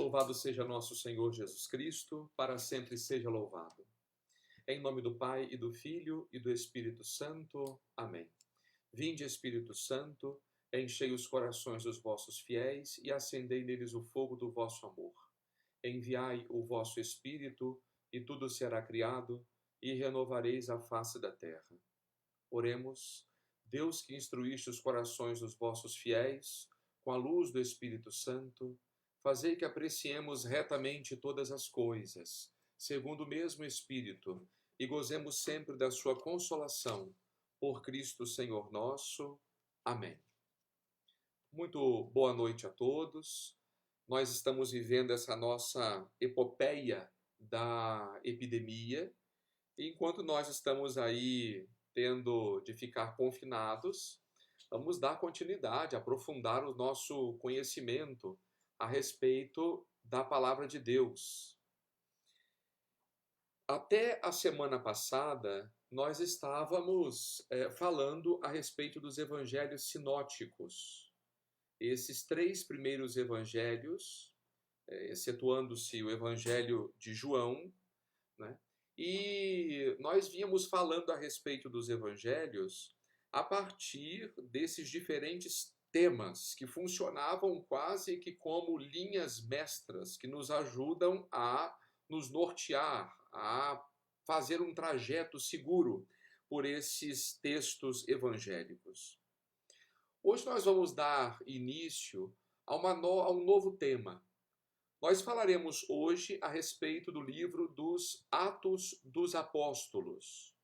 Louvado seja nosso Senhor Jesus Cristo, para sempre seja louvado. Em nome do Pai, e do Filho, e do Espírito Santo. Amém. Vinde, Espírito Santo, enchei os corações dos vossos fiéis e acendei neles o fogo do vosso amor. Enviai o vosso Espírito, e tudo será criado, e renovareis a face da terra. Oremos. Deus, que instruíste os corações dos vossos fiéis com a luz do Espírito Santo, fazei que apreciemos retamente todas as coisas, segundo o mesmo Espírito, e gozemos sempre da sua consolação. Por Cristo Senhor nosso. Amém. Muito boa noite a todos. Nós estamos vivendo essa nossa epopeia da epidemia, e enquanto nós estamos aí tendo de ficar confinados, vamos dar continuidade, aprofundar o nosso conhecimento a respeito da palavra de Deus. Até a semana passada, nós estávamos falando a respeito dos evangelhos sinóticos. Esses três primeiros evangelhos, excetuando-se o evangelho de João, né? E nós vínhamos falando a respeito dos evangelhos a partir desses diferentes temas que funcionavam quase que como linhas mestras que nos ajudam a nos nortear, a fazer um trajeto seguro por esses textos evangélicos. Hoje nós vamos dar início a um novo tema. Nós falaremos hoje a respeito do livro dos Atos dos Apóstolos.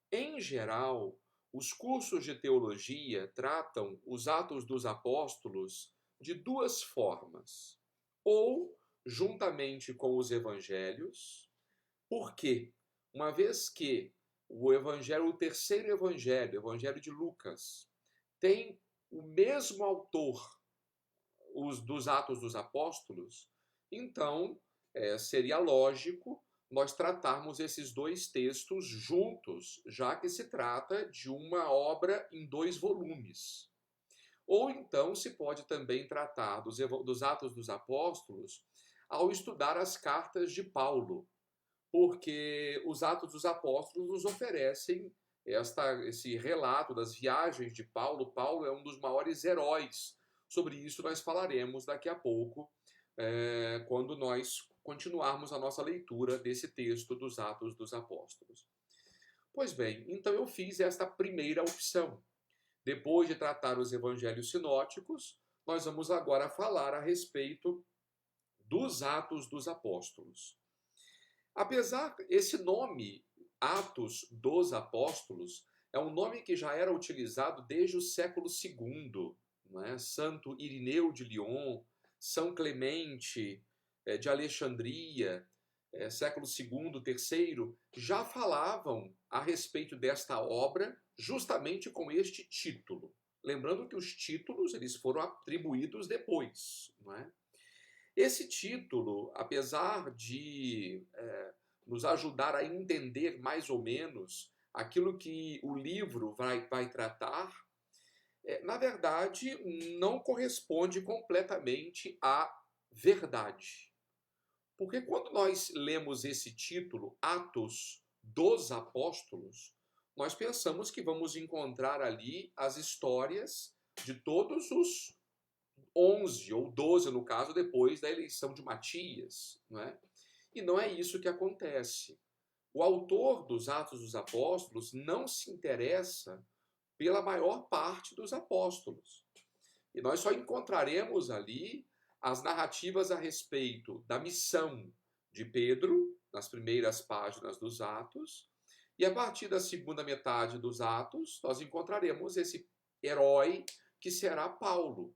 Em geral, os cursos de teologia tratam os Atos dos Apóstolos de duas formas. Ou juntamente com os evangelhos. Por quê? Uma vez que o terceiro evangelho, o evangelho de Lucas, tem o mesmo autor, os dos Atos dos Apóstolos, então seria lógico nós tratarmos esses dois textos juntos, já que se trata de uma obra em 2 volumes. Ou então se pode também tratar dos Atos dos Apóstolos ao estudar as cartas de Paulo, porque os Atos dos Apóstolos nos oferecem esse relato das viagens de Paulo. Paulo é um dos maiores heróis. Sobre isso nós falaremos daqui a pouco, quando nós continuarmos a nossa leitura desse texto dos Atos dos Apóstolos. Pois bem, então eu fiz esta primeira opção. Depois de tratar os evangelhos sinóticos, nós vamos agora falar a respeito dos Atos dos Apóstolos. Apesar esse nome, Atos dos Apóstolos, é um nome que já era utilizado desde o século II, não é? Santo Irineu de Lyon, São Clemente de Alexandria, século II, III, já falavam a respeito desta obra justamente com este título. Lembrando que os títulos eles foram atribuídos depois, não é? Esse título, apesar de nos ajudar a entender mais ou menos aquilo que o livro vai tratar, na verdade não corresponde completamente à verdade. Porque quando nós lemos esse título, Atos dos Apóstolos, nós pensamos que vamos encontrar ali as histórias de todos os 11 ou 12, no caso, depois da eleição de Matias, não é? E não é isso que acontece. O autor dos Atos dos Apóstolos não se interessa pela maior parte dos apóstolos. E nós só encontraremos ali as narrativas a respeito da missão de Pedro, nas primeiras páginas dos Atos, e a partir da segunda metade dos Atos, nós encontraremos esse herói que será Paulo.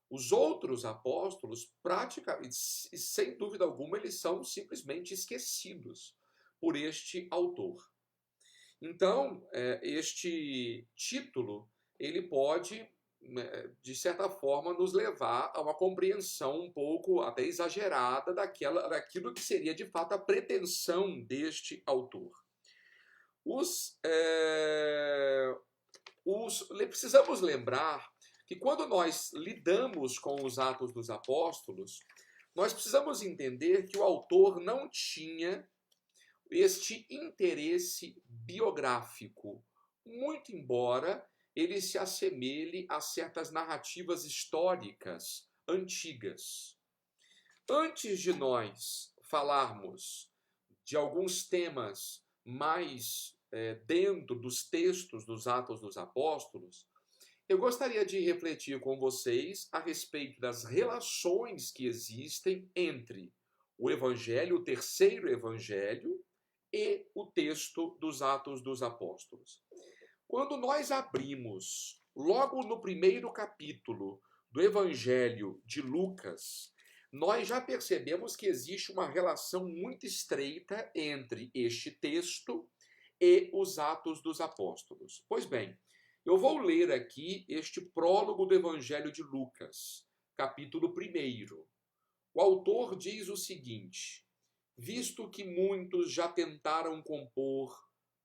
Os outros apóstolos, praticamente, sem dúvida alguma, eles são simplesmente esquecidos por este autor. Então, este título, ele pode, de certa forma, nos levar a uma compreensão um pouco até exagerada daquilo que seria, de fato, a pretensão deste autor. Precisamos lembrar que quando nós lidamos com os Atos dos Apóstolos, nós precisamos entender que o autor não tinha este interesse biográfico, muito embora ele se assemelhe a certas narrativas históricas antigas. Antes de nós falarmos de alguns temas mais dentro dos textos dos Atos dos Apóstolos, eu gostaria de refletir com vocês a respeito das relações que existem entre o Evangelho, o terceiro Evangelho, e o texto dos Atos dos Apóstolos. Quando nós abrimos, logo no primeiro capítulo do Evangelho de Lucas, nós já percebemos que existe uma relação muito estreita entre este texto e os Atos dos Apóstolos. Pois bem, eu vou ler aqui este prólogo do Evangelho de Lucas, capítulo 1. O autor diz o seguinte: visto que muitos já tentaram compor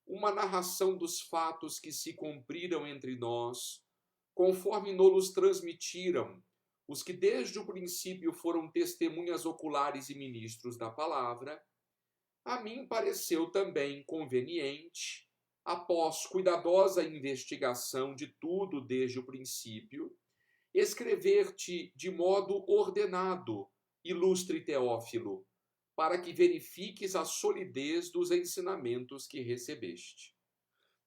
uma narração dos fatos que se cumpriram entre nós, conforme nos transmitiram os que desde o princípio foram testemunhas oculares e ministros da palavra, a mim pareceu também conveniente, após cuidadosa investigação de tudo desde o princípio, escrever-te de modo ordenado, ilustre Teófilo, para que verifiques a solidez dos ensinamentos que recebeste.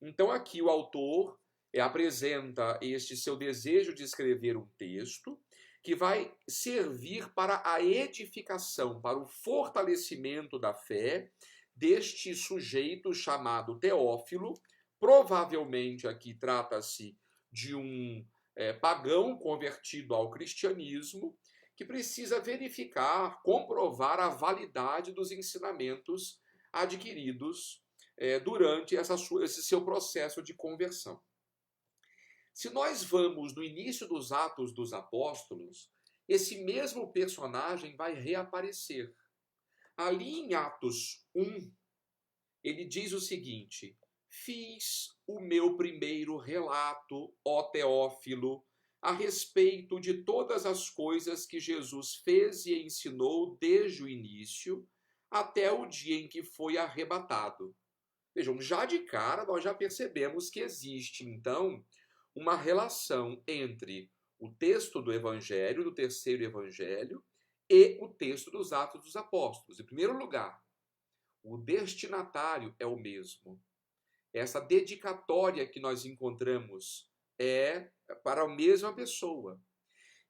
Então aqui o autor apresenta este seu desejo de escrever um texto que vai servir para a edificação, para o fortalecimento da fé deste sujeito chamado Teófilo. Provavelmente aqui trata-se de um pagão convertido ao cristianismo, que precisa verificar, comprovar a validade dos ensinamentos adquiridos durante esse seu processo de conversão. Se nós vamos no início dos Atos dos Apóstolos, esse mesmo personagem vai reaparecer. Ali em Atos 1, ele diz o seguinte: fiz o meu primeiro relato, ó Teófilo, a respeito de todas as coisas que Jesus fez e ensinou desde o início até o dia em que foi arrebatado. Vejam, já de cara nós já percebemos que existe, então, uma relação entre o texto do Evangelho, do terceiro Evangelho, e o texto dos Atos dos Apóstolos. Em primeiro lugar, o destinatário é o mesmo. Essa dedicatória que nós encontramos é para a mesma pessoa.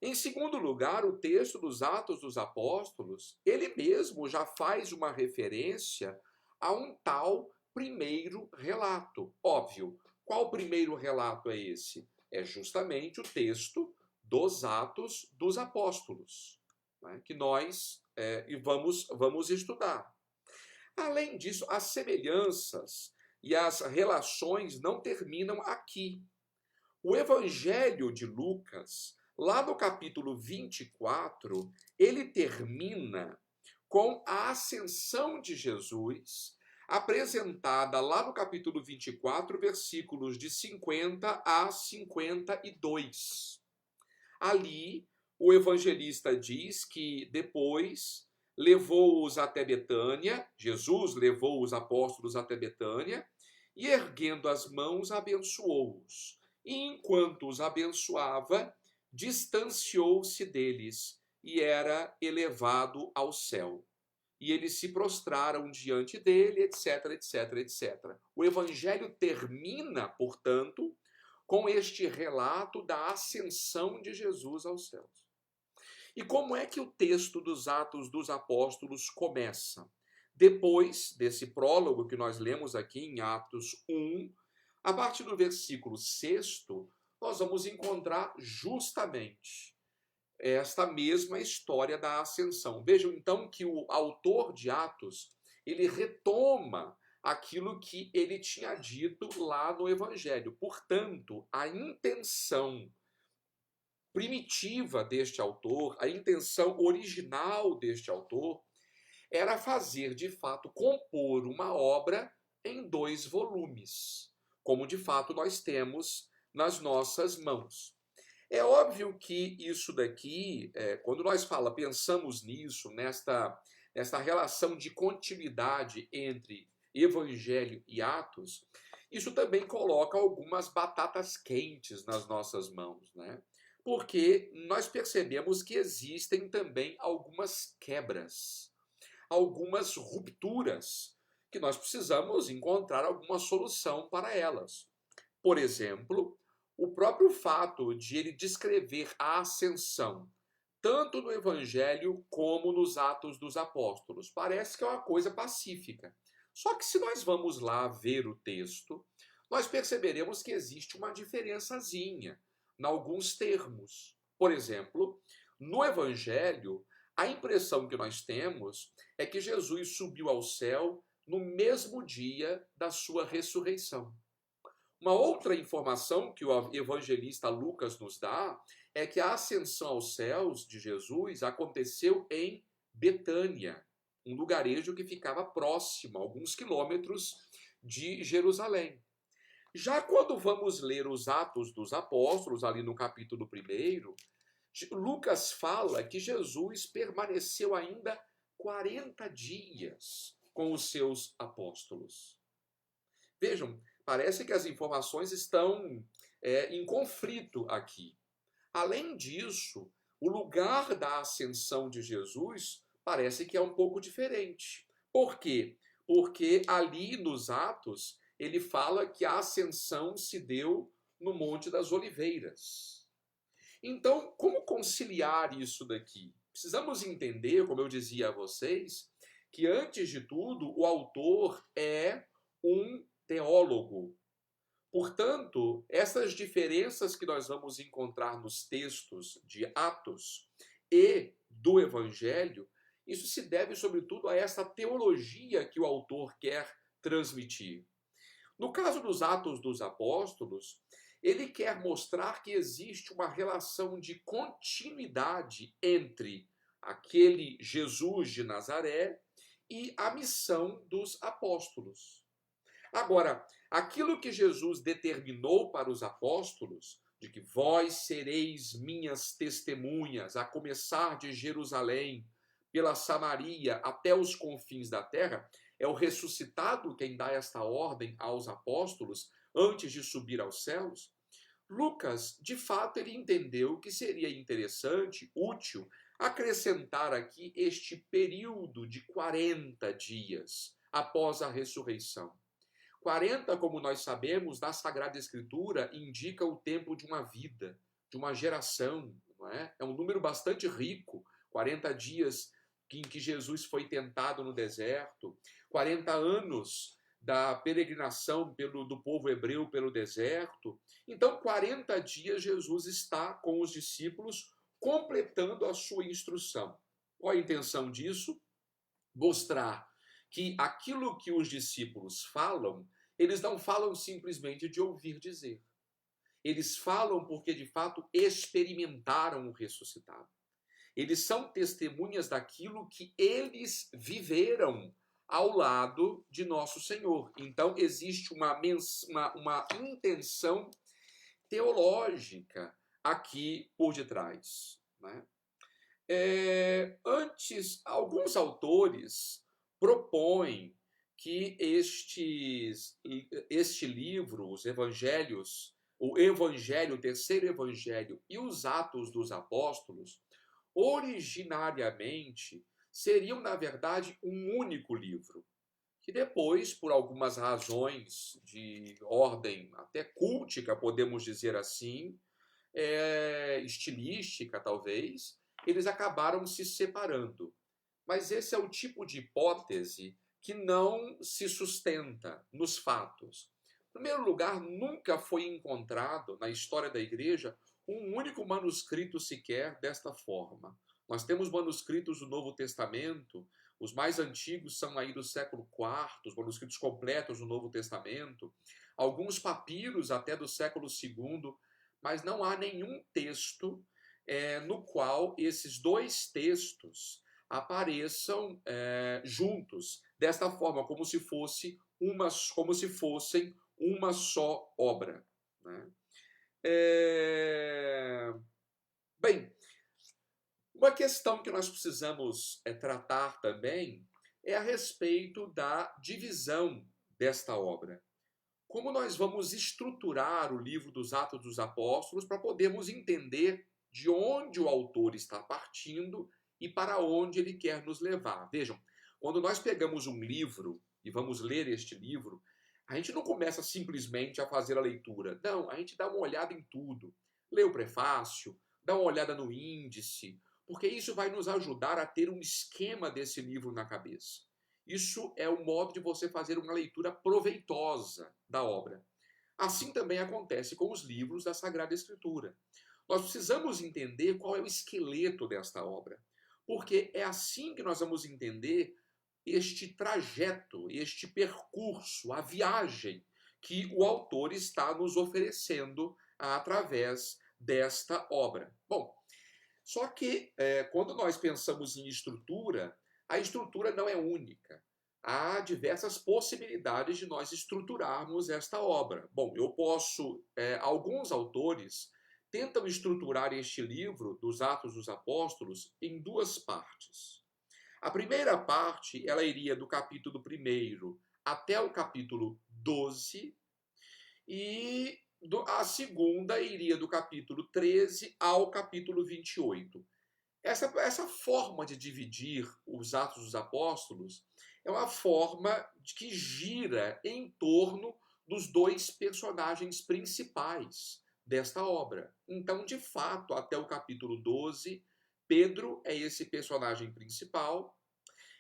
Em segundo lugar, o texto dos Atos dos Apóstolos, ele mesmo já faz uma referência a um tal primeiro relato. Óbvio, qual primeiro relato é esse? É justamente o texto dos Atos dos Apóstolos, né, que nós vamos estudar. Além disso, as semelhanças e as relações não terminam aqui. O Evangelho de Lucas, lá no capítulo 24, ele termina com a ascensão de Jesus, apresentada lá no capítulo 24, versículos de 50 a 52. Ali, o evangelista diz que depois levou-os até Betânia, Jesus levou os apóstolos até Betânia, e erguendo as mãos, abençoou-os. E enquanto os abençoava, distanciou-se deles e era elevado ao céu. E eles se prostraram diante dele, etc, etc, etc. O evangelho termina, portanto, com este relato da ascensão de Jesus aos céus. E como é que o texto dos Atos dos Apóstolos começa? Depois desse prólogo que nós lemos aqui em Atos 1, a partir do versículo 6, nós vamos encontrar justamente esta mesma história da ascensão. Vejam então que o autor de Atos, ele retoma aquilo que ele tinha dito lá no Evangelho. Portanto, a intenção primitiva deste autor, a intenção original deste autor, era fazer, de fato, compor uma obra em 2 volumes, como de fato nós temos nas nossas mãos. É óbvio que isso daqui, quando nós pensamos nisso, nesta relação de continuidade entre Evangelho e Atos, isso também coloca algumas batatas quentes nas nossas mãos, né? Porque nós percebemos que existem também algumas quebras, algumas rupturas, que nós precisamos encontrar alguma solução para elas. Por exemplo, o próprio fato de ele descrever a ascensão, tanto no Evangelho como nos Atos dos Apóstolos, parece que é uma coisa pacífica. Só que se nós vamos lá ver o texto, nós perceberemos que existe uma diferençazinha em alguns termos. Por exemplo, no Evangelho, a impressão que nós temos é que Jesus subiu ao céu no mesmo dia da sua ressurreição. Uma outra informação que o evangelista Lucas nos dá é que a ascensão aos céus de Jesus aconteceu em Betânia, um lugarejo que ficava próximo, a alguns quilômetros de Jerusalém. Já quando vamos ler os Atos dos Apóstolos, ali no capítulo 1, Lucas fala que Jesus permaneceu ainda 40 dias com os seus apóstolos. Vejam, parece que as informações estão em conflito aqui. Além disso, o lugar da ascensão de Jesus parece que é um pouco diferente. Por quê? Porque ali nos Atos, ele fala que a ascensão se deu no Monte das Oliveiras. Então, como conciliar isso daqui? Precisamos entender, como eu dizia a vocês, que antes de tudo, o autor é um teólogo. Portanto, essas diferenças que nós vamos encontrar nos textos de Atos e do Evangelho, isso se deve, sobretudo, a essa teologia que o autor quer transmitir. No caso dos Atos dos Apóstolos, ele quer mostrar que existe uma relação de continuidade entre aquele Jesus de Nazaré e a missão dos apóstolos. Agora, aquilo que Jesus determinou para os apóstolos, de que vós sereis minhas testemunhas, a começar de Jerusalém, pela Samaria até os confins da terra, é o ressuscitado quem dá esta ordem aos apóstolos antes de subir aos céus. Lucas, de fato, ele entendeu que seria interessante, útil, acrescentar aqui este período de 40 dias após a ressurreição. 40, como nós sabemos, na Sagrada Escritura, indica o tempo de uma vida, de uma geração. Não é? É um número bastante rico, 40 dias em que Jesus foi tentado no deserto, 40 anos da peregrinação do povo hebreu pelo deserto. Então, 40 dias Jesus está com os discípulos completando a sua instrução. Qual a intenção disso? Mostrar que aquilo que os discípulos falam, eles não falam simplesmente de ouvir dizer. Eles falam porque, de fato, experimentaram o ressuscitado. Eles são testemunhas daquilo que eles viveram ao lado de nosso Senhor. Então, existe uma intenção teológica aqui por detrás. Né? Antes, alguns autores propõem que este livro, os evangelhos, o evangelho, o terceiro evangelho e os Atos dos Apóstolos, originariamente seriam, na verdade, um único livro, que depois, por algumas razões de ordem até cultica, podemos dizer assim, estilística talvez, eles acabaram se separando. Mas esse é o tipo de hipótese que não se sustenta nos fatos. Em primeiro lugar, nunca foi encontrado na história da igreja um único manuscrito sequer desta forma. Nós temos manuscritos do Novo Testamento, os mais antigos são aí do século IV, os manuscritos completos do Novo Testamento, alguns papiros até do século II, mas não há nenhum texto no qual esses dois textos apareçam juntos, desta forma, como se fossem uma só obra. Né? Bem, uma questão que nós precisamos tratar também é a respeito da divisão desta obra. Como nós vamos estruturar o livro dos Atos dos Apóstolos para podermos entender de onde o autor está partindo e para onde ele quer nos levar. Vejam, quando nós pegamos um livro e vamos ler este livro, a gente não começa simplesmente a fazer a leitura. Não, a gente dá uma olhada em tudo. Lê o prefácio, dá uma olhada no índice, porque isso vai nos ajudar a ter um esquema desse livro na cabeça. Isso é o modo de você fazer uma leitura proveitosa da obra. Assim também acontece com os livros da Sagrada Escritura. Nós precisamos entender qual é o esqueleto desta obra, porque é assim que nós vamos entender este trajeto, este percurso, a viagem que o autor está nos oferecendo através desta obra. Bom, só que quando nós pensamos em estrutura, a estrutura não é única. Há diversas possibilidades de nós estruturarmos esta obra. Bom, alguns autores tentam estruturar este livro dos Atos dos Apóstolos em duas partes. A primeira parte, ela iria do capítulo 1 até o capítulo 12, e a segunda iria do capítulo 13 ao capítulo 28. Essa forma de dividir os Atos dos Apóstolos é uma forma que gira em torno dos dois personagens principais desta obra. Então, de fato, até o capítulo 12, Pedro é esse personagem principal,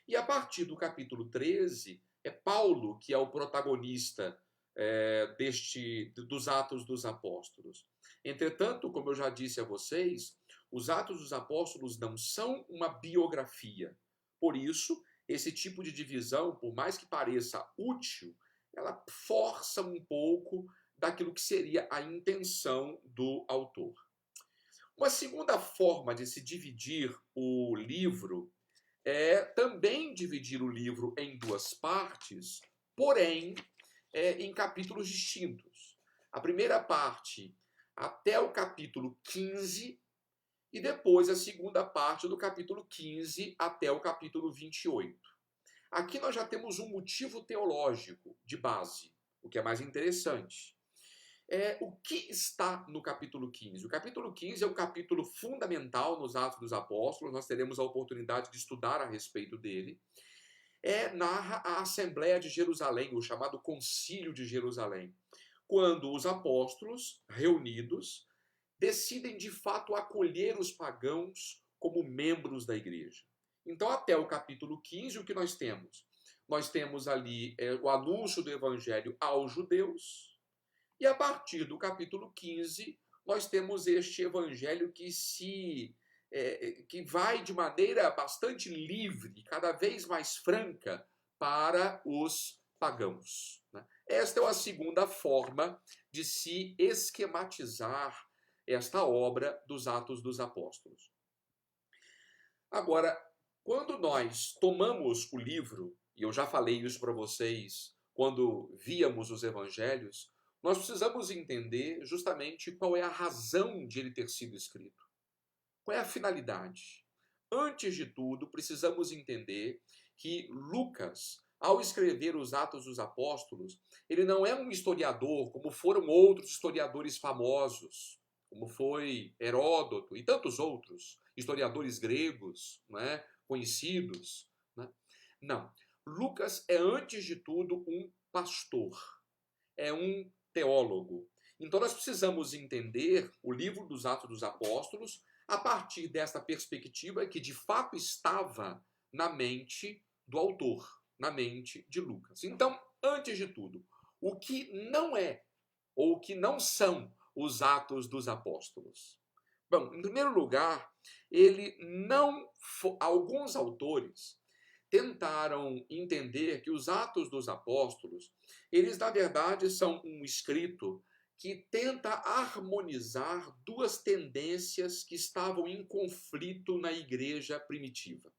e a partir do capítulo 13, é Paulo que é o protagonista dos Atos dos Apóstolos. Entretanto, como eu já disse a vocês, os Atos dos Apóstolos não são uma biografia. Por isso, esse tipo de divisão, por mais que pareça útil, ela força um pouco daquilo que seria a intenção do autor. Uma segunda forma de se dividir o livro é também dividir o livro em duas partes, porém em capítulos distintos. A primeira parte até o capítulo 15 e depois a segunda parte do capítulo 15 até o capítulo 28. Aqui nós já temos um motivo teológico de base, o que é mais interessante. O que está no capítulo 15? O capítulo 15 é um capítulo fundamental nos Atos dos Apóstolos, nós teremos a oportunidade de estudar a respeito dele. Narra a Assembleia de Jerusalém, o chamado Concílio de Jerusalém, quando os apóstolos, reunidos, decidem de fato acolher os pagãos como membros da igreja. Então, até o capítulo 15, o que nós temos? Nós temos ali o anúncio do evangelho aos judeus, e a partir do capítulo 15, nós temos este evangelho que vai de maneira bastante livre, cada vez mais franca, para os pagãos. Esta é a segunda forma de se esquematizar esta obra dos Atos dos Apóstolos. Agora, quando nós tomamos o livro, e eu já falei isso para vocês quando víamos os evangelhos, nós precisamos entender justamente qual é a razão de ele ter sido escrito. Qual é a finalidade? Antes de tudo, precisamos entender que Lucas, ao escrever os Atos dos Apóstolos, ele não é um historiador como foram outros historiadores famosos, como foi Heródoto e tantos outros historiadores gregos, conhecidos. Não. Lucas é, antes de tudo, um pastor, é um teólogo. Então nós precisamos entender o livro dos Atos dos Apóstolos a partir desta perspectiva que de fato estava na mente do autor, na mente de Lucas. Então, antes de tudo, o que não é ou o que não são os Atos dos Apóstolos? Bom, em primeiro lugar, alguns autores tentaram entender que os Atos dos Apóstolos, eles na verdade são um escrito que tenta harmonizar duas tendências que estavam em conflito na igreja primitiva.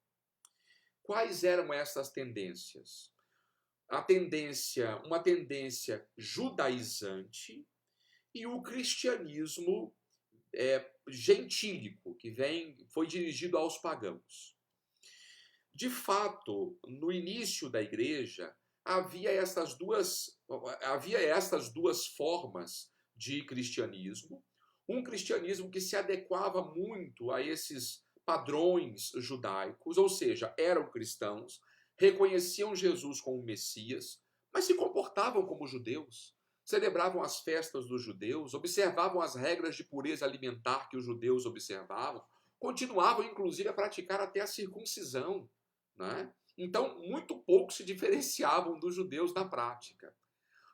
Quais eram essas tendências? Uma tendência judaizante e o cristianismo gentílico, que foi dirigido aos pagãos. De fato, no início da igreja, havia estas duas formas de cristianismo. Um cristianismo que se adequava muito a esses padrões judaicos, ou seja, eram cristãos, reconheciam Jesus como Messias, mas se comportavam como judeus, celebravam as festas dos judeus, observavam as regras de pureza alimentar que os judeus observavam, continuavam inclusive a praticar até a circuncisão, né? Então, muito pouco se diferenciavam dos judeus na prática.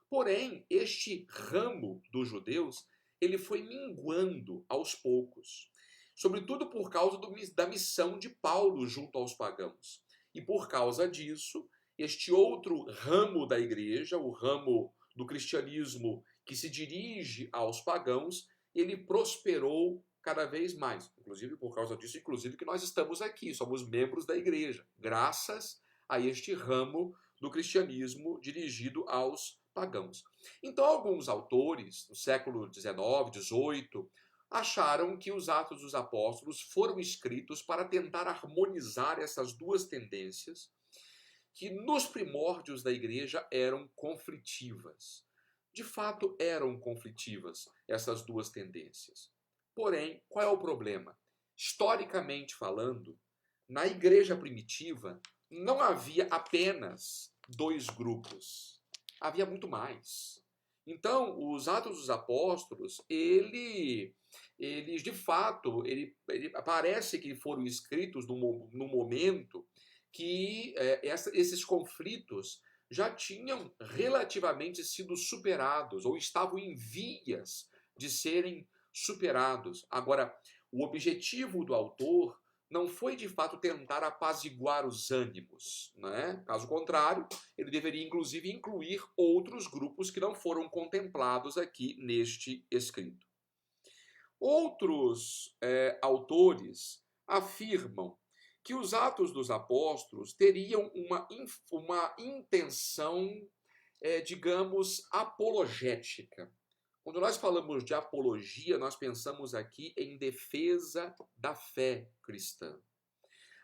Porém, este ramo dos judeus, ele foi minguando aos poucos, sobretudo por causa da missão de Paulo junto aos pagãos. E por causa disso, este outro ramo da igreja, o ramo do cristianismo que se dirige aos pagãos, ele prosperou cada vez mais. Inclusive por causa disso, inclusive que nós estamos aqui, somos membros da igreja, graças a este ramo do cristianismo dirigido aos pagãos. Então, alguns autores, no século XIX, XVIII, acharam que os Atos dos Apóstolos foram escritos para tentar harmonizar essas duas tendências que nos primórdios da igreja eram conflitivas. De fato, eram conflitivas essas duas tendências. Porém, qual é o problema? Historicamente falando, na igreja primitiva, não havia apenas dois grupos. Havia muito mais. Então, os Atos dos Apóstolos, eles de fato, parece que foram escritos no momento que esses conflitos já tinham relativamente sido superados ou estavam em vias de serem superados. Agora, o objetivo do autor não foi de fato tentar apaziguar os ânimos, né? Caso contrário, ele deveria inclusive incluir outros grupos que não foram contemplados aqui neste escrito. Outros autores afirmam que os Atos dos Apóstolos teriam uma intenção, digamos, apologética. Quando nós falamos de apologia, nós pensamos aqui em defesa da fé cristã.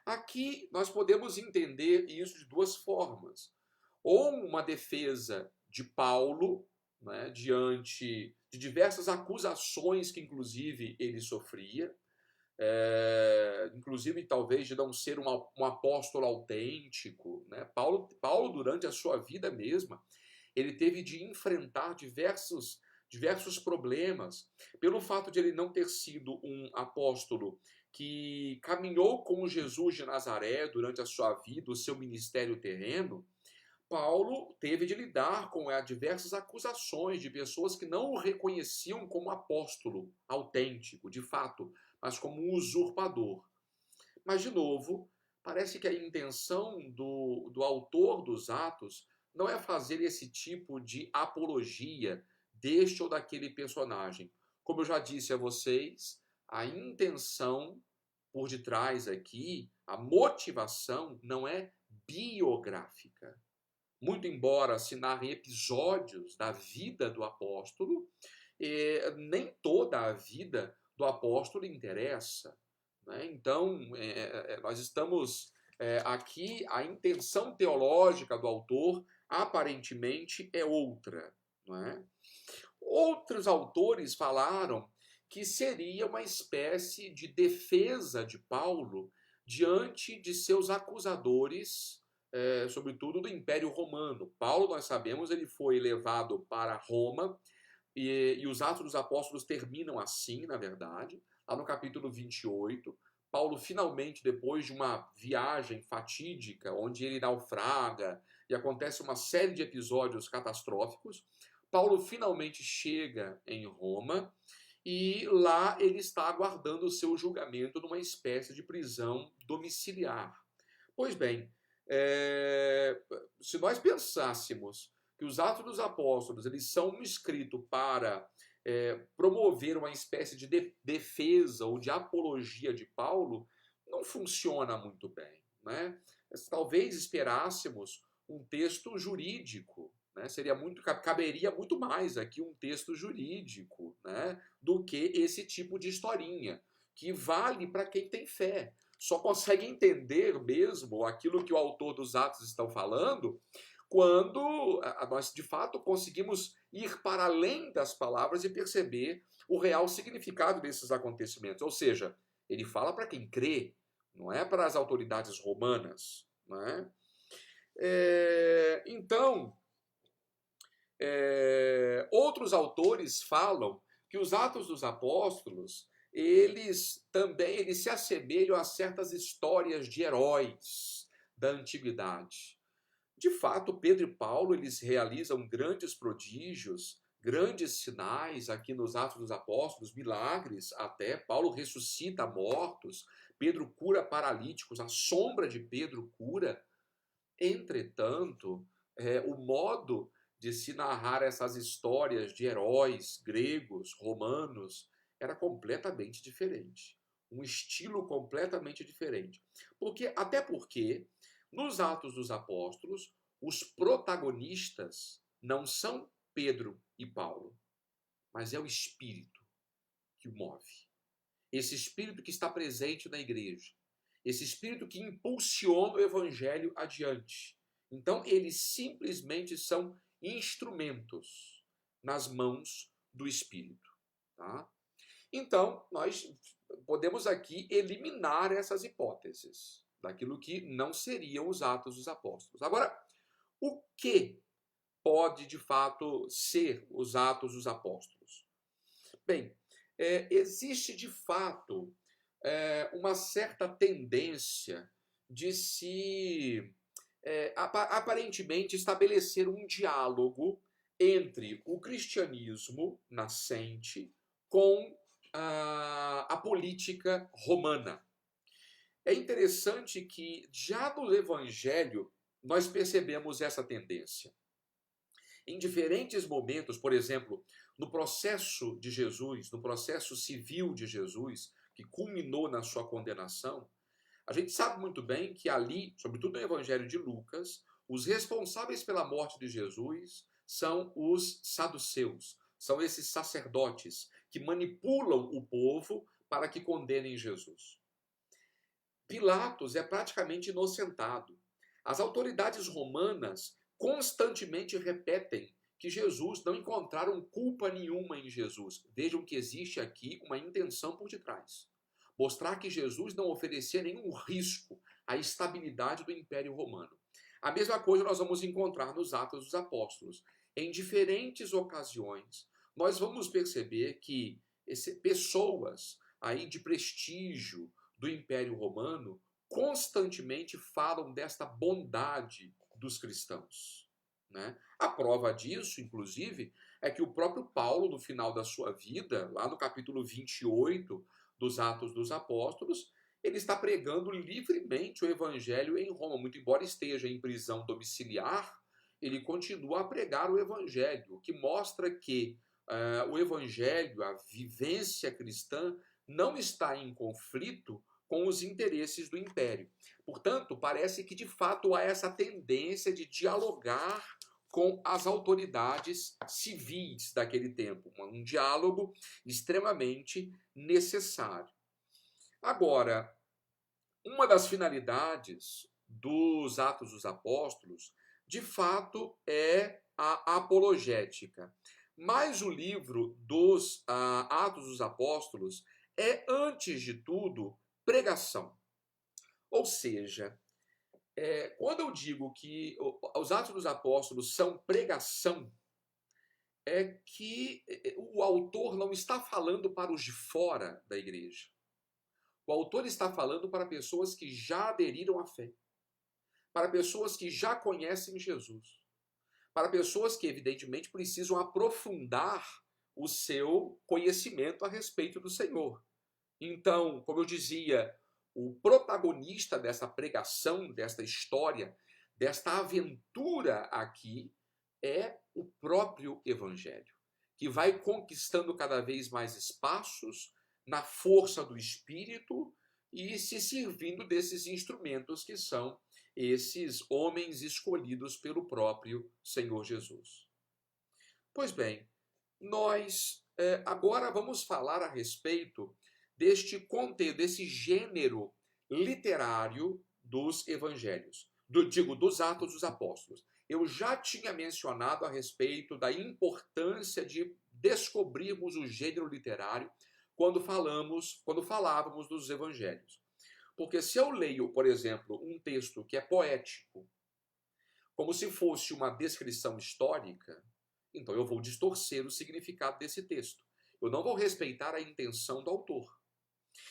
Aqui nós podemos entender isso de duas formas. Ou uma defesa de Paulo, né, diante de diversas acusações que inclusive ele sofria, inclusive talvez de não ser um apóstolo autêntico, né? Paulo, durante a sua vida mesma, ele teve de enfrentar diversos problemas pelo fato de ele não ter sido um apóstolo que caminhou com Jesus de Nazaré durante a sua vida, o seu ministério terreno. Paulo teve de lidar com diversas acusações de pessoas que não o reconheciam como apóstolo autêntico, de fato, mas como um usurpador. Mas, de novo, parece que a intenção do autor dos Atos não é fazer esse tipo de apologia deste ou daquele personagem. Como eu já disse a vocês, a intenção por detrás aqui, a motivação não é biográfica. Muito embora se narrem episódios da vida do apóstolo, nem toda a vida do apóstolo interessa, né? Então, nós estamos aqui, a intenção teológica do autor aparentemente é outra, não é? Outros autores falaram que seria uma espécie de defesa de Paulo diante de seus acusadores, sobretudo do Império Romano. Paulo, nós sabemos, ele foi levado para Roma, e os Atos dos Apóstolos terminam assim, na verdade, lá no capítulo 28. Paulo finalmente, depois de uma viagem fatídica, onde ele naufraga e acontece uma série de episódios catastróficos, Paulo finalmente chega em Roma e lá ele está aguardando o seu julgamento numa espécie de prisão domiciliar. Pois bem, se nós pensássemos que os Atos dos Apóstolos eles são um escrito para promover uma espécie de defesa ou de apologia de Paulo, não funciona muito bem, né? Talvez esperássemos um texto jurídico, né? Caberia muito mais aqui um texto jurídico, né, do que esse tipo de historinha, que vale para quem tem fé. Só consegue entender mesmo aquilo que o autor dos Atos estão falando quando nós, de fato, conseguimos ir para além das palavras e perceber o real significado desses acontecimentos. Ou seja, ele fala para quem crê, não é para as autoridades romanas. Não é? Então, outros autores falam que os Atos dos Apóstolos, eles se assemelham a certas histórias de heróis da antiguidade. De fato, Pedro e Paulo, eles realizam grandes prodígios, grandes sinais aqui nos Atos dos Apóstolos, milagres até. Paulo ressuscita mortos, Pedro cura paralíticos, a sombra de Pedro cura. Entretanto, o modo de se narrar essas histórias de heróis gregos, romanos, era completamente diferente. Um estilo completamente diferente. Até porque, nos Atos dos Apóstolos, os protagonistas não são Pedro e Paulo, mas é o Espírito que o move. Esse Espírito que está presente na igreja. Esse Espírito que impulsiona o Evangelho adiante. Então, eles simplesmente são instrumentos nas mãos do Espírito. Tá? Então, nós podemos aqui eliminar essas hipóteses daquilo que não seriam os Atos dos Apóstolos. Agora, o que pode, de fato, ser os Atos dos Apóstolos? Bem, existe, de fato, uma certa tendência de se, aparentemente, estabelecer um diálogo entre o cristianismo nascente com a política romana. É interessante que, já no Evangelho, nós percebemos essa tendência. Em diferentes momentos, por exemplo, no processo de Jesus, no processo civil de Jesus, que culminou na sua condenação, a gente sabe muito bem que ali, sobretudo no Evangelho de Lucas, os responsáveis pela morte de Jesus são os saduceus, são esses sacerdotes que manipulam o povo para que condenem Jesus. Pilatos é praticamente inocentado. As autoridades romanas constantemente repetem que Jesus não encontraram culpa nenhuma em Jesus. Vejam que existe aqui uma intenção por detrás. Mostrar que Jesus não oferecia nenhum risco à estabilidade do Império Romano. A mesma coisa nós vamos encontrar nos Atos dos Apóstolos. Em diferentes ocasiões, nós vamos perceber que pessoas aí de prestígio do Império Romano constantemente falam desta bondade dos cristãos. Né? A prova disso, inclusive, é que o próprio Paulo, no final da sua vida, lá no capítulo 28 dos Atos dos Apóstolos, ele está pregando livremente o evangelho em Roma. Muito embora esteja em prisão domiciliar, ele continua a pregar o evangelho, o que mostra que o evangelho, a vivência cristã, não está em conflito com os interesses do império. Portanto, parece que de fato há essa tendência de dialogar com as autoridades civis daquele tempo, um diálogo extremamente necessário. Agora, uma das finalidades dos Atos dos Apóstolos, de fato, é a apologética. Mas o livro dos Atos dos Apóstolos é, antes de tudo, pregação. Ou seja, quando eu digo que os Atos dos Apóstolos são pregação, é que o autor não está falando para os de fora da igreja. O autor está falando para pessoas que já aderiram à fé, para pessoas que já conhecem Jesus, para pessoas que, evidentemente, precisam aprofundar o seu conhecimento a respeito do Senhor. Então, como eu dizia, o protagonista dessa pregação, desta história, desta aventura aqui, é o próprio Evangelho, que vai conquistando cada vez mais espaços na força do Espírito e se servindo desses instrumentos que são esses homens escolhidos pelo próprio Senhor Jesus. Pois bem, nós agora vamos falar a respeito deste conteúdo, desse gênero literário dos evangelhos, dos Atos dos Apóstolos. Eu já tinha mencionado a respeito da importância de descobrirmos o gênero literário quando falávamos dos evangelhos. Porque se eu leio, por exemplo, um texto que é poético, como se fosse uma descrição histórica, então eu vou distorcer o significado desse texto. Eu não vou respeitar a intenção do autor.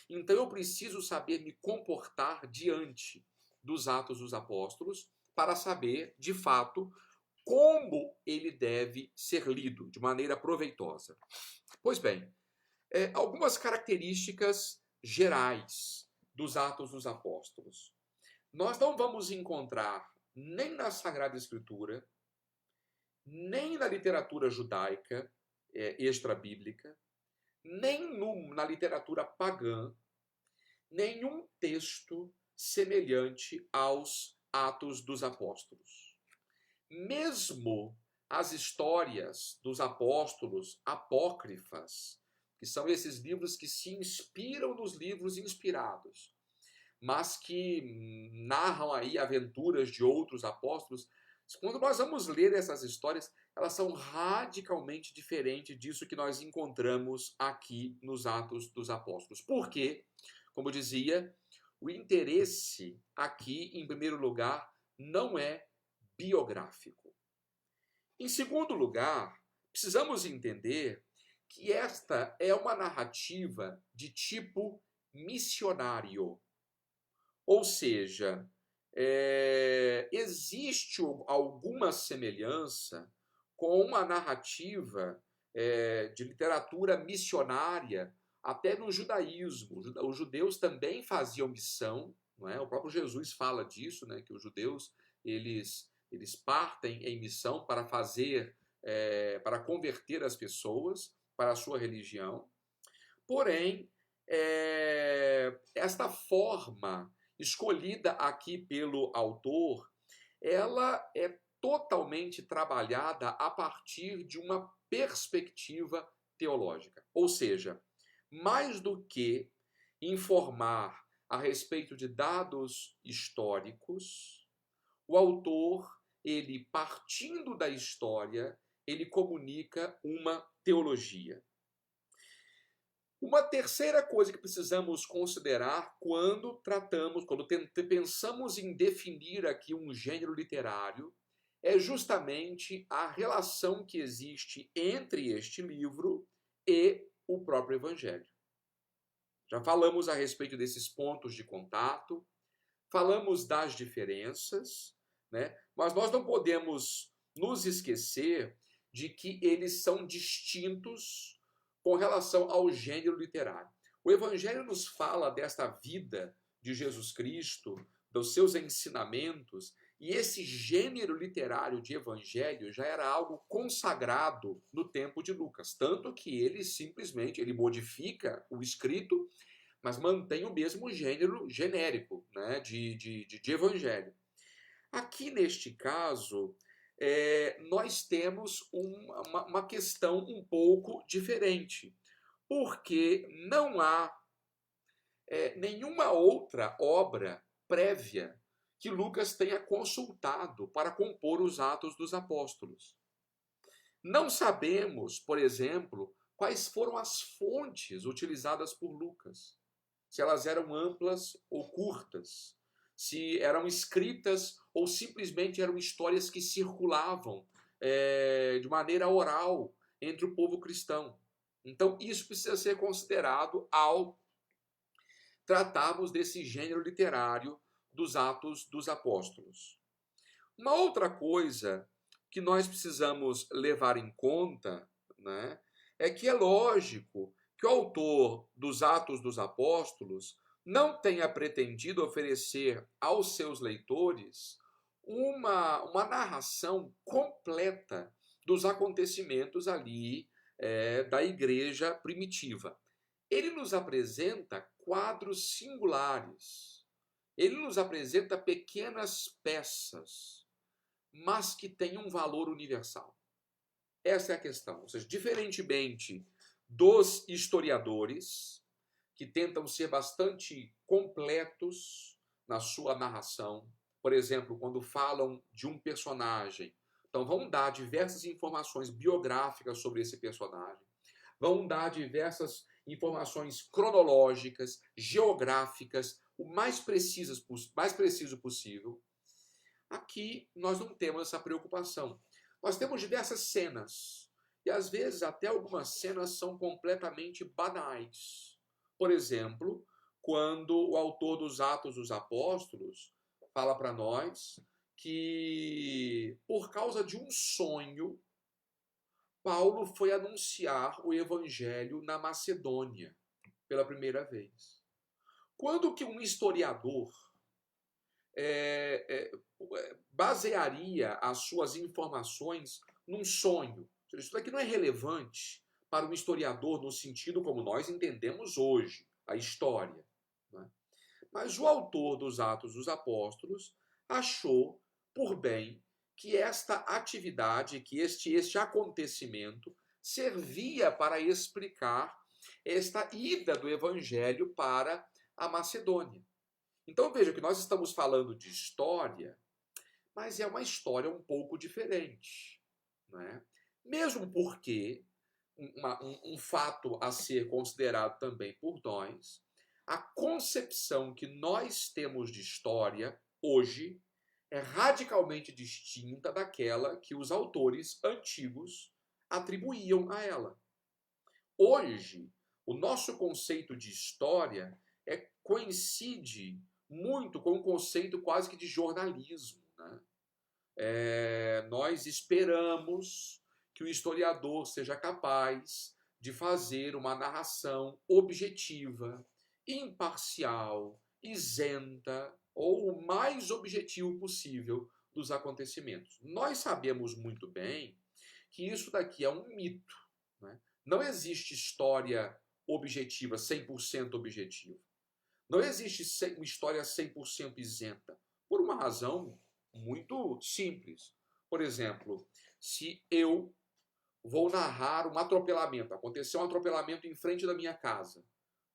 Então eu preciso saber me comportar diante dos Atos dos Apóstolos para saber, de fato, como ele deve ser lido de maneira proveitosa. Pois bem, algumas características gerais dos Atos dos Apóstolos. Nós não vamos encontrar nem na Sagrada Escritura, nem na literatura judaica extra-bíblica, nem na literatura pagã, nenhum texto semelhante aos Atos dos Apóstolos. Mesmo as histórias dos apóstolos apócrifas, que são esses livros que se inspiram nos livros inspirados, mas que narram aí aventuras de outros apóstolos, quando nós vamos ler essas histórias, elas são radicalmente diferentes disso que nós encontramos aqui nos Atos dos Apóstolos. Por quê? Como eu dizia, o interesse aqui, em primeiro lugar, não é biográfico. Em segundo lugar, precisamos entender que esta é uma narrativa de tipo missionário. Ou seja, existe alguma semelhança com uma narrativa de literatura missionária, até no judaísmo. Os judeus também faziam missão, não é? O próprio Jesus fala disso, né? Que os judeus eles partem em missão para para converter as pessoas para a sua religião. Porém, esta forma escolhida aqui pelo autor, ela é totalmente trabalhada a partir de uma perspectiva teológica. Ou seja, mais do que informar a respeito de dados históricos, o autor, ele partindo da história, ele comunica uma teologia. Uma terceira coisa que precisamos considerar quando pensamos em definir aqui um gênero literário, é justamente a relação que existe entre este livro e o próprio Evangelho. Já falamos a respeito desses pontos de contato, falamos das diferenças, né? Mas nós não podemos nos esquecer de que eles são distintos com relação ao gênero literário. O Evangelho nos fala desta vida de Jesus Cristo, dos seus ensinamentos, e esse gênero literário de Evangelho já era algo consagrado no tempo de Lucas, tanto que ele modifica o escrito, mas mantém o mesmo gênero genérico, né, de Evangelho. Aqui, neste caso, nós temos uma questão um pouco diferente, porque não há nenhuma outra obra prévia que Lucas tenha consultado para compor os Atos dos Apóstolos. Não sabemos, por exemplo, quais foram as fontes utilizadas por Lucas, se elas eram amplas ou curtas, se eram escritas ou simplesmente eram histórias que circulavam de maneira oral entre o povo cristão. Então, isso precisa ser considerado ao tratarmos desse gênero literário dos Atos dos Apóstolos. Uma outra coisa que nós precisamos levar em conta, né, é que é lógico que o autor dos Atos dos Apóstolos não tenha pretendido oferecer aos seus leitores uma narração completa dos acontecimentos ali da igreja primitiva. Ele nos apresenta quadros singulares Ele nos apresenta pequenas peças, mas que têm um valor universal. Essa é a questão. Ou seja, diferentemente dos historiadores, que tentam ser bastante completos na sua narração, por exemplo, quando falam de um personagem, então vão dar diversas informações biográficas sobre esse personagem, vão dar diversas informações cronológicas, geográficas, o mais preciso possível. Aqui nós não temos essa preocupação. Nós temos diversas cenas, e às vezes até algumas cenas são completamente banais. Por exemplo, quando o autor dos Atos dos Apóstolos fala para nós que, por causa de um sonho, Paulo foi anunciar o evangelho na Macedônia pela primeira vez. Quando que um historiador basearia as suas informações num sonho? Isso daqui não é relevante para um historiador no sentido como nós entendemos hoje a história, né? Mas o autor dos Atos dos Apóstolos achou por bem que esta atividade, que este acontecimento servia para explicar esta ida do evangelho para a Macedônia. Então veja que nós estamos falando de história, mas é uma história um pouco diferente, né? Mesmo porque um fato a ser considerado também por nós, a concepção que nós temos de história hoje é radicalmente distinta daquela que os autores antigos atribuíam a ela. Hoje, o nosso conceito de história coincide muito com o conceito quase que de jornalismo, né? Nós esperamos que o historiador seja capaz de fazer uma narração objetiva, imparcial, isenta ou o mais objetivo possível dos acontecimentos. Nós sabemos muito bem que isso daqui é um mito, né? Não existe história objetiva, 100% objetiva. Não existe uma história 100% isenta, por uma razão muito simples. Por exemplo, se eu vou narrar um atropelamento, aconteceu um atropelamento em frente da minha casa,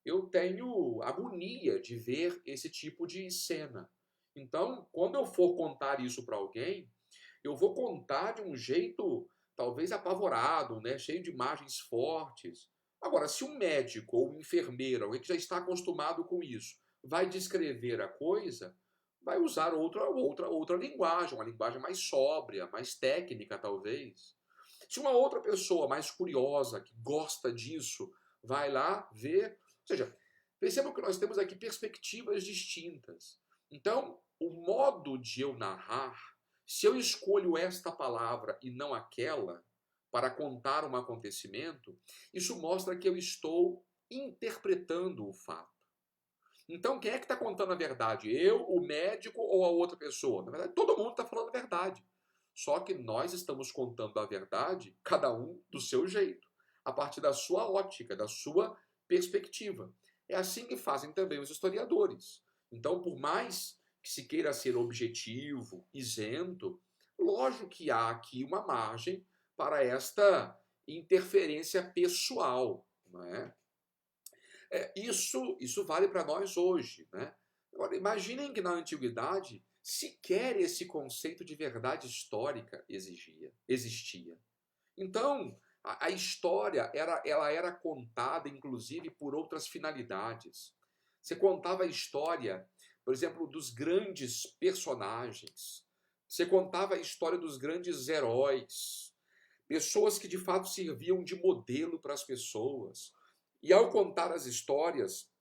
eu tenho agonia de ver esse tipo de cena. Então, quando eu for contar isso para alguém, eu vou contar de um jeito talvez apavorado, né? Cheio de imagens fortes. Agora, se um médico ou um enfermeiro, alguém que já está acostumado com isso, vai descrever a coisa, vai usar outra linguagem, uma linguagem mais sóbria, mais técnica, talvez. Se uma outra pessoa mais curiosa, que gosta disso, vai lá ver. Ou seja, percebam que nós temos aqui perspectivas distintas. Então, o modo de eu narrar, se eu escolho esta palavra e não aquela para contar um acontecimento, isso mostra que eu estou interpretando o fato. Então, quem é que está contando a verdade? Eu, o médico ou a outra pessoa? Na verdade, todo mundo está falando a verdade. Só que nós estamos contando a verdade, cada um do seu jeito, a partir da sua ótica, da sua perspectiva. É assim que fazem também os historiadores. Então, por mais que se queira ser objetivo, isento, lógico que há aqui uma margem para esta interferência pessoal, não é? Isso vale para nós hoje, né? Agora, imaginem que na antiguidade sequer esse conceito de verdade histórica existia. Então, a história ela era contada, inclusive, por outras finalidades. Você contava a história, por exemplo, dos grandes personagens. Você contava a história dos grandes heróis, pessoas que de fato serviam de modelo para as pessoas. E ao contar as histórias,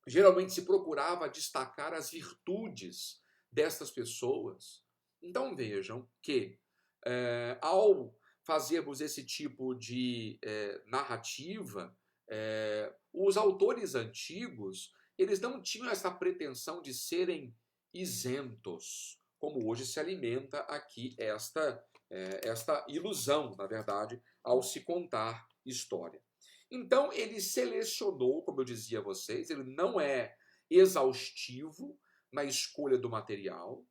geralmente se procurava destacar as virtudes destas pessoas. Então vejam que, ao fazermos esse tipo de narrativa, os autores antigos, eles não tinham essa pretensão de serem isentos, como hoje se alimenta aqui esta ilusão, na verdade, ao se contar história. Então, ele selecionou, como eu dizia a vocês, ele não é exaustivo na escolha do material,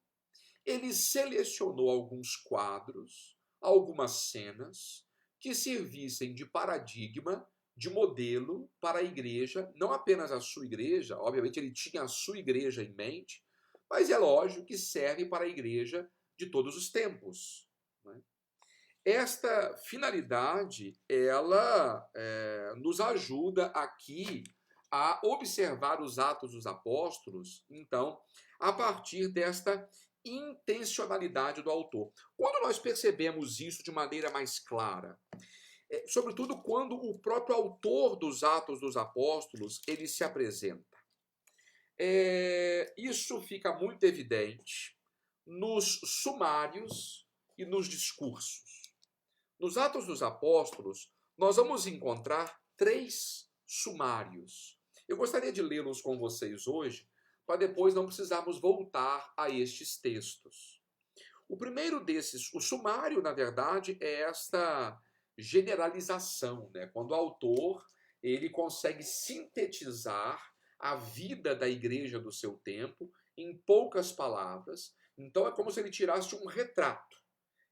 ele selecionou alguns quadros, algumas cenas que servissem de paradigma, de modelo para a igreja, não apenas a sua igreja, obviamente ele tinha a sua igreja em mente, mas é lógico que serve para a igreja de todos os tempos, né? Esta finalidade, ela nos ajuda aqui a observar os Atos dos Apóstolos, então, a partir desta intencionalidade do autor. Quando nós percebemos isso de maneira mais clara, sobretudo quando o próprio autor dos Atos dos Apóstolos ele se apresenta. Isso fica muito evidente nos sumários e nos discursos. Nos Atos dos Apóstolos, nós vamos encontrar 3 sumários. Eu gostaria de lê-los com vocês hoje, para depois não precisarmos voltar a estes textos. O primeiro desses, o sumário, na verdade, é esta generalização, né? Quando o autor ele consegue sintetizar a vida da igreja do seu tempo em poucas palavras. Então é como se ele tirasse um retrato.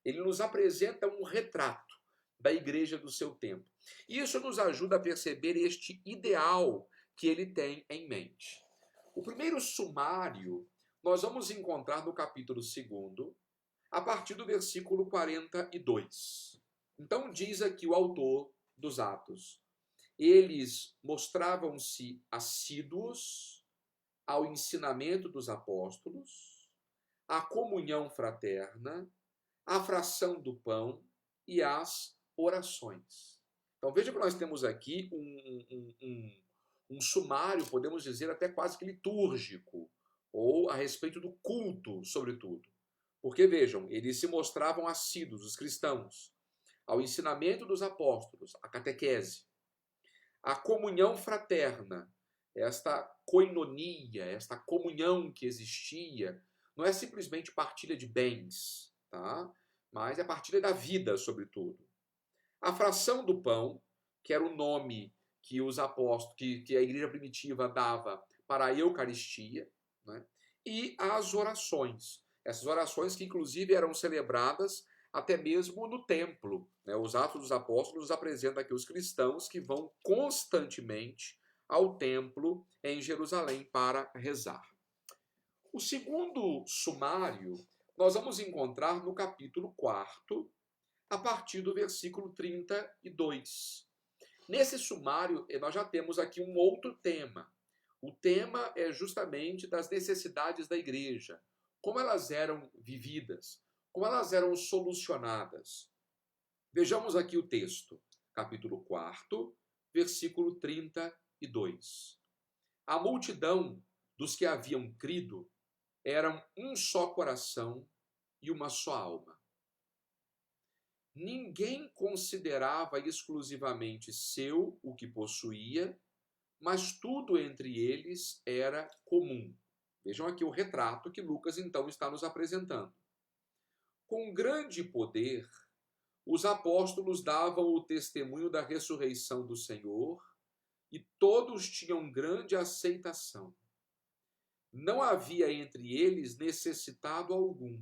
Ele nos apresenta um retrato da igreja do seu tempo. Isso nos ajuda a perceber este ideal que ele tem em mente. O primeiro sumário nós vamos encontrar no capítulo 2, a partir do versículo 42. Então diz aqui o autor dos Atos: eles mostravam-se assíduos ao ensinamento dos apóstolos, à comunhão fraterna, à fração do pão e às orações. Então veja que nós temos aqui um sumário, podemos dizer até quase que litúrgico, ou a respeito do culto, sobretudo. Porque vejam, eles se mostravam assíduos, os cristãos, ao ensinamento dos apóstolos, a catequese, a comunhão fraterna, esta koinonia, esta comunhão que existia, não é simplesmente partilha de bens, tá? Mas é partilha da vida, sobretudo. A fração do pão, que era o nome que os apóstolos, que a igreja primitiva dava para a Eucaristia, né? E as orações. Essas orações que, inclusive, eram celebradas até mesmo no templo, né? Os Atos dos Apóstolos nos apresentam aqui os cristãos que vão constantemente ao templo em Jerusalém para rezar. O segundo sumário nós vamos encontrar no capítulo 4, a partir do versículo 32. Nesse sumário, nós já temos aqui um outro tema. O tema é justamente das necessidades da igreja, como elas eram vividas, como elas eram solucionadas. Vejamos aqui o texto, capítulo 4, versículo 32. A multidão dos que haviam crido eram um só coração e uma só alma. Ninguém considerava exclusivamente seu o que possuía, mas tudo entre eles era comum. Vejam aqui o retrato que Lucas então está nos apresentando. Com grande poder, os apóstolos davam o testemunho da ressurreição do Senhor e todos tinham grande aceitação. Não havia entre eles necessitado algum.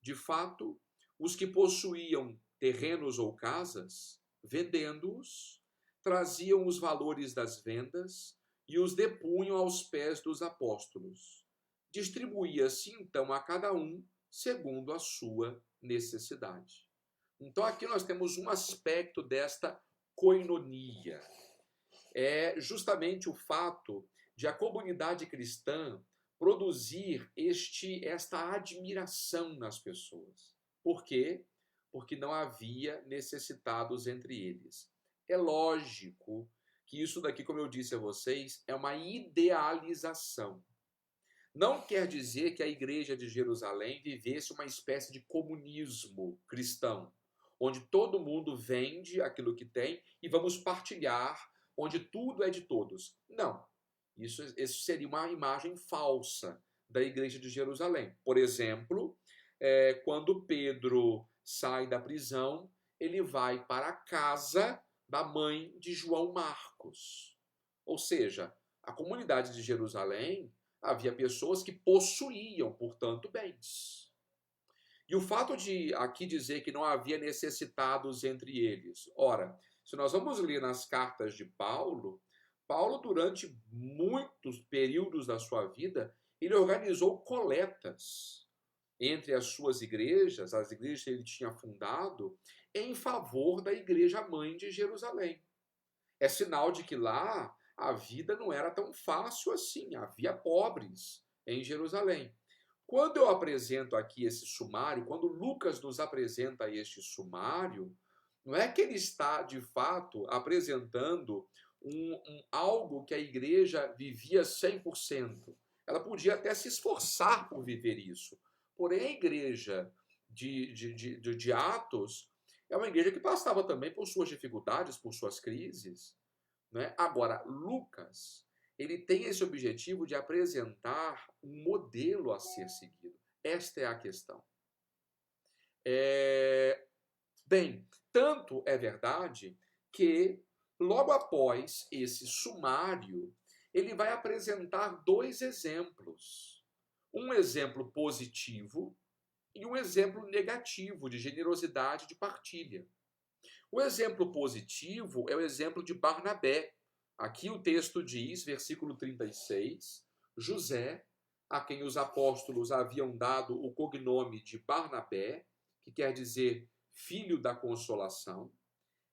De fato, os que possuíam terrenos ou casas, vendendo-os, traziam os valores das vendas e os depunham aos pés dos apóstolos. Distribuía-se então a cada um segundo a sua necessidade. Então aqui nós temos um aspecto desta koinonia. É justamente o fato de a comunidade cristã produzir esta admiração nas pessoas. Por quê? Porque não havia necessitados entre eles. É lógico que isso daqui, como eu disse a vocês, é uma idealização. Não quer dizer que a igreja de Jerusalém vivesse uma espécie de comunismo cristão, onde todo mundo vende aquilo que tem e vamos partilhar, onde tudo é de todos. Não. Isso seria uma imagem falsa da igreja de Jerusalém. Por exemplo, quando Pedro sai da prisão, ele vai para a casa da mãe de João Marcos. Ou seja, a comunidade de Jerusalém Havia pessoas que possuíam, portanto, bens. E o fato de aqui dizer que não havia necessitados entre eles. Ora, se nós vamos ler nas cartas de Paulo, Paulo, durante muitos períodos da sua vida, ele organizou coletas entre as suas igrejas, as igrejas que ele tinha fundado, em favor da igreja mãe de Jerusalém. É sinal de que lá a vida não era tão fácil assim, havia pobres em Jerusalém. Quando eu apresento aqui esse sumário, quando Lucas nos apresenta este sumário, não é que ele está, de fato, apresentando algo que a igreja vivia 100%. Ela podia até se esforçar por viver isso. Porém, a igreja de Atos é uma igreja que passava também por suas dificuldades, por suas crises. Né? Agora, Lucas, ele tem esse objetivo de apresentar um modelo a ser seguido. Esta é a questão. Bem, tanto é verdade que, logo após esse sumário, ele vai apresentar dois exemplos. Um exemplo positivo e um exemplo negativo de generosidade de partilha. O exemplo positivo é o exemplo de Barnabé. Aqui o texto diz, versículo 36, José, a quem os apóstolos haviam dado o cognome de Barnabé, que quer dizer filho da consolação,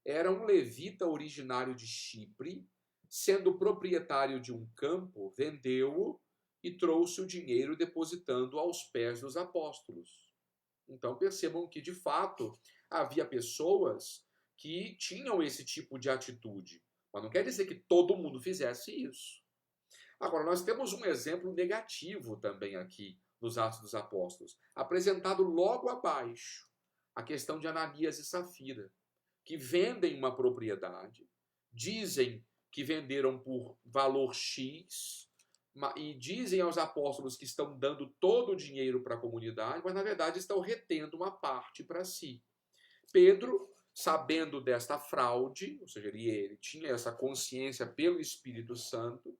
era um levita originário de Chipre, sendo proprietário de um campo, vendeu-o e trouxe o dinheiro depositando aos pés dos apóstolos. Então percebam que, de fato, havia pessoas que tinham esse tipo de atitude. Mas não quer dizer que todo mundo fizesse isso. Agora, nós temos um exemplo negativo também aqui nos Atos dos Apóstolos, apresentado logo abaixo, a questão de Ananias e Safira, que vendem uma propriedade, dizem que venderam por valor X, e dizem aos apóstolos que estão dando todo o dinheiro para a comunidade, mas na verdade estão retendo uma parte para si. Pedro, sabendo desta fraude, ou seja, ele tinha essa consciência pelo Espírito Santo,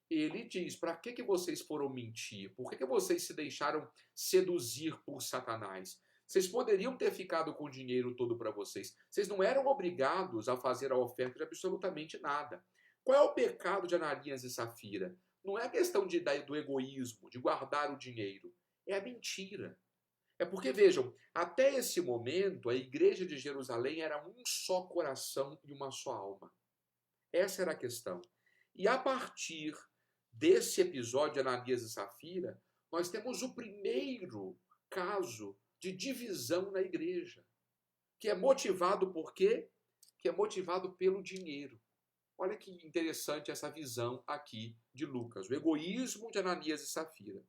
ele diz: para que vocês foram mentir? Por que vocês se deixaram seduzir por Satanás? Vocês poderiam ter ficado com o dinheiro todo para vocês. Vocês não eram obrigados a fazer a oferta de absolutamente nada. Qual é o pecado de Ananias e Safira? Não é a questão do egoísmo, de guardar o dinheiro. É a mentira. É porque, vejam, até esse momento, a igreja de Jerusalém era um só coração e uma só alma. Essa era a questão. E a partir desse episódio de Ananias e Safira, nós temos o primeiro caso de divisão na igreja, que é motivado por quê? Que é motivado pelo dinheiro. Olha que interessante essa visão aqui de Lucas, o egoísmo de Ananias e Safira.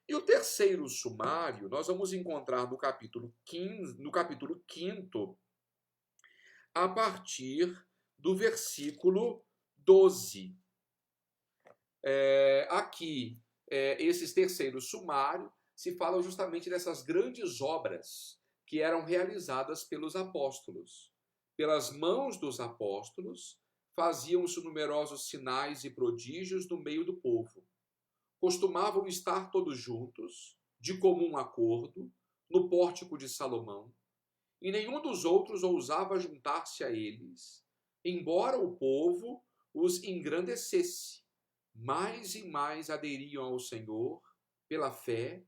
E o terceiro sumário, nós vamos encontrar no capítulo 5, a partir do versículo 12. Esses terceiros sumários se falam justamente dessas grandes obras que eram realizadas pelos apóstolos. Pelas mãos dos apóstolos, faziam-se numerosos sinais e prodígios no meio do povo. Costumavam estar todos juntos, de comum acordo, no pórtico de Salomão, e nenhum dos outros ousava juntar-se a eles, embora o povo os engrandecesse. Mais e mais aderiam ao Senhor, pela fé,